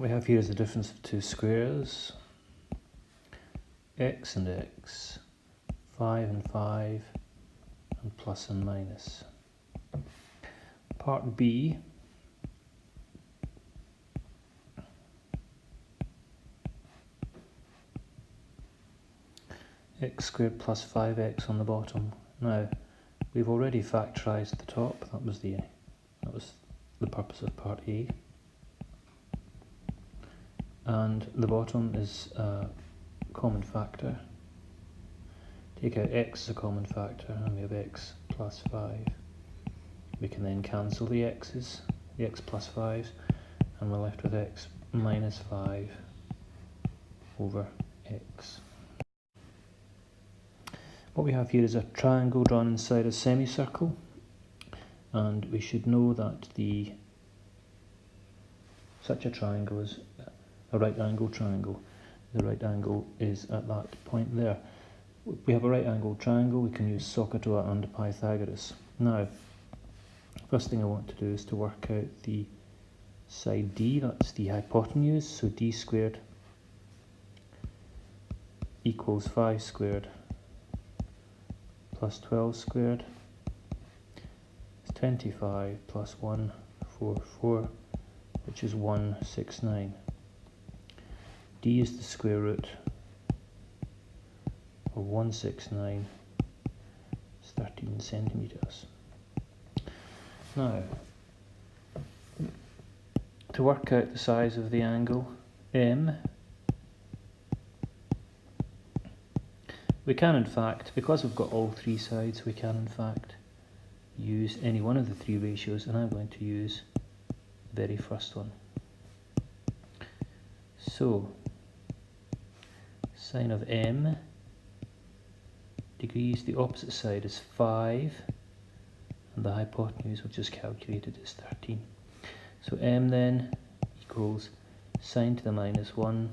What we have here is the difference of two squares, x and x, 5 and 5, and plus and minus. Part B, x squared plus 5x on the bottom. Now, we've already factorised the top. That was the purpose of part A. And the bottom is a common factor. Take out x as a common factor, and we have x plus 5. We can then cancel the x's, the x plus 5s, and we're left with x minus 5 over x. What we have here is a triangle drawn inside a semicircle, and we should know that such a triangle is a right angle triangle. The right angle is at that point there. We have a right angled triangle. We can use SOHCAHTOA and Pythagoras. Now, first thing I want to do is to work out the side D, that's the hypotenuse, so D squared equals 5 squared plus 12 squared is 25 plus 144, which is 169. D is the square root of 169, it's 13 centimetres. Now, to work out the size of the angle M, we can in fact, because we've got all three sides, we can in fact use any one of the three ratios, and I'm going to use the very first one. So, sine of M degrees, the opposite side is 5, and the hypotenuse, which is calculated, is 13. So M then equals sine to the minus 1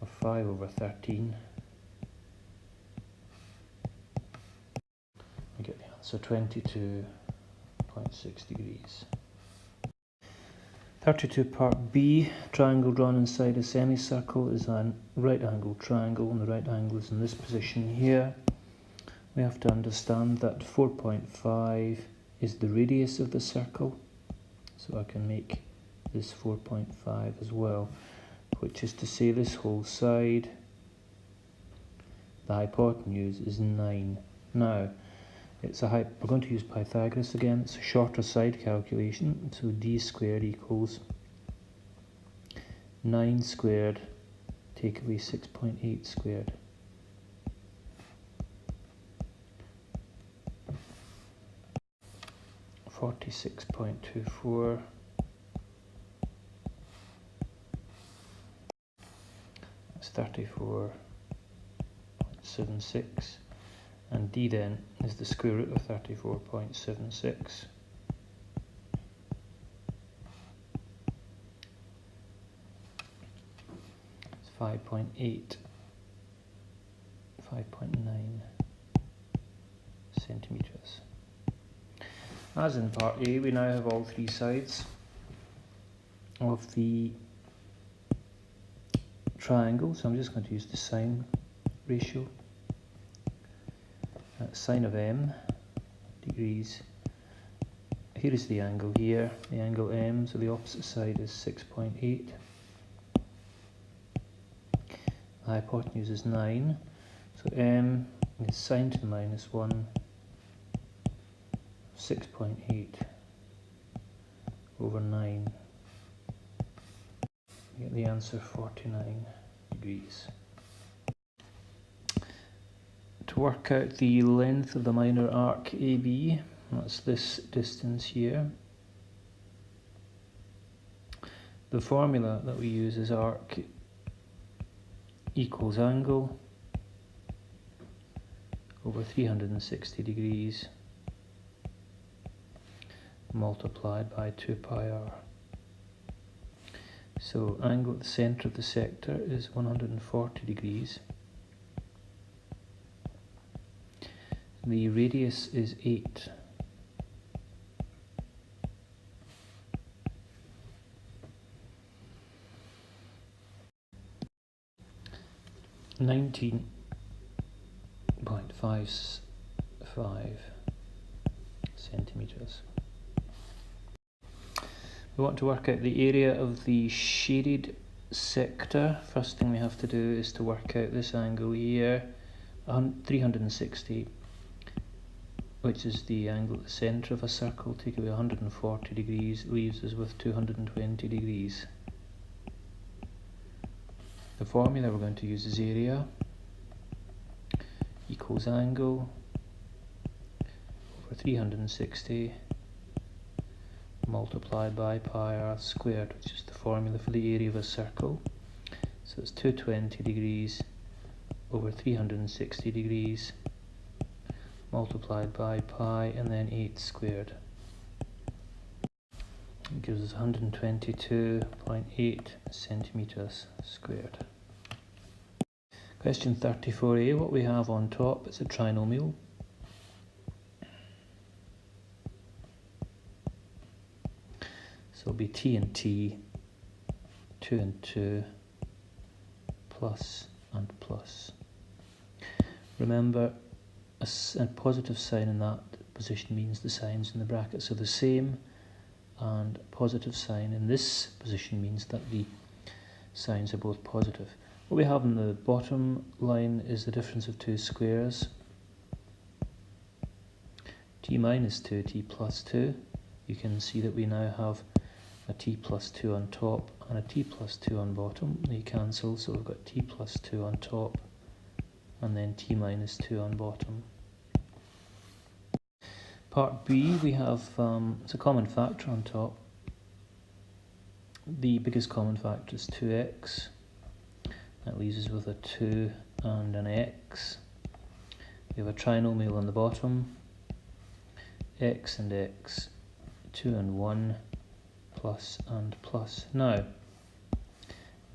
of 5 over 13. We get the answer 22.6 degrees. 32 part B, triangle drawn inside a semicircle is a right angled triangle, and the right angle is in this position here. We have to understand that 4.5 is the radius of the circle, so I can make this 4.5 as well, which is to say this whole side, the hypotenuse is 9. Now, we're going to use Pythagoras again. It's a shorter side calculation, so D squared equals 9 squared, take away 6.8 squared. $46.24. That's 34.76, and D then is the square root of 34.76. It's 5.9 centimetres. As in part A, we now have all three sides of the triangle, so I'm just going to use the sine ratio. Sine of M degrees, here is the angle here, the angle M, so the opposite side is 6.8. The hypotenuse is 9, so M is sine to the minus 1, 6.8 over 9. We get the answer 49 degrees. To work out the length of the minor arc AB, that's this distance here. The formula that we use is arc equals angle over 360 degrees multiplied by 2 pi r. So angle at the centre of the sector is 140 degrees. The radius is 8. 19.55 centimetres. We want to work out the area of the shaded sector. First thing we have to do is to work out this angle here, 360, which is the angle at the centre of a circle. Take away 140 degrees, leaves us with 220 degrees. The formula we're going to use is area equals angle over 360 multiplied by pi r squared, which is the formula for the area of a circle. So it's 220 degrees over 360 degrees multiplied by pi and then 8 squared. It gives us 122.8 centimetres squared. Question 34a, what we have on top is a trinomial. So it'll be t and t, 2 and 2, plus and plus. Remember, a positive sign in that position means the signs in the brackets are the same, and a positive sign in this position means that the signs are both positive. What we have in the bottom line is the difference of two squares, t minus 2, t plus 2. You can see that we now have a t plus 2 on top and a t plus 2 on bottom. They cancel, so we've got t plus 2 on top and then t minus 2 on bottom. Part B, we have it's a common factor on top. The biggest common factor is 2x. That leaves us with a 2 and an x. We have a trinomial on the bottom, x and x, 2 and 1, plus and plus. Now,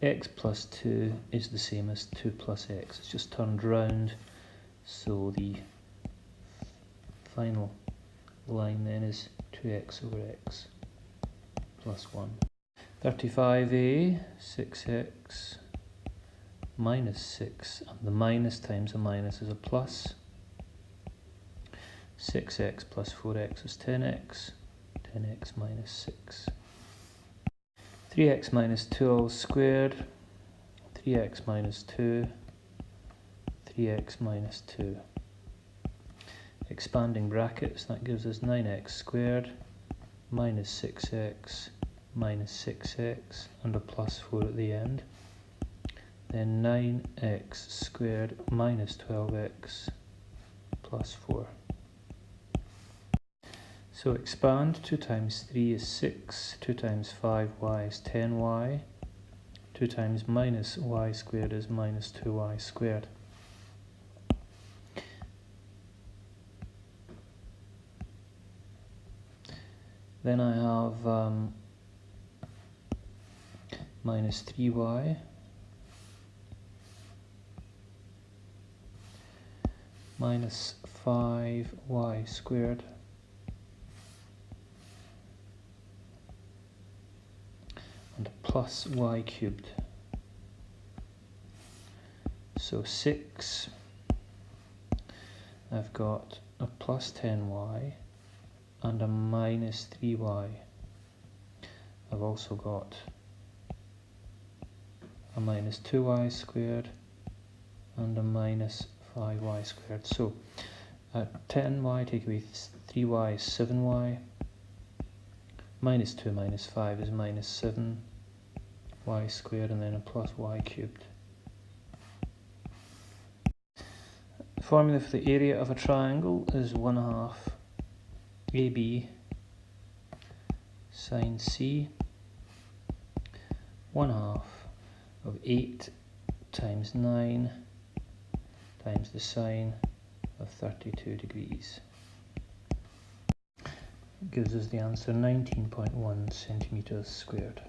x plus 2 is the same as 2 plus x. It's just turned round, so the final line then is 2x over x plus 1. 35a, 6x minus 6, and the minus times a minus is a plus. 6x plus 4x is 10x, 10x minus 6. 3x minus 2 all squared, 3x minus 2, 3x minus 2. Expanding brackets, that gives us 9x squared minus 6x minus 6x and a plus 4 at the end. Then 9x squared minus 12x plus 4. So expand, 2 times 3 is 6, 2 times 5y is 10y, 2 times minus y squared is minus 2y squared. Then I have minus 3y minus 5y squared and plus y cubed. So 6, I've got a plus 10y and a minus 3y. I've also got a minus 2y squared and a minus 5y squared. So 10y take away 3y is 7y, minus 2 minus 5 is minus 7y squared, and then a plus y cubed. The formula for the area of a triangle is 1/2 AB sine C, 1/2 of 8 times 9 times the sine of 32 degrees. It gives us the answer 19.1 centimetres squared.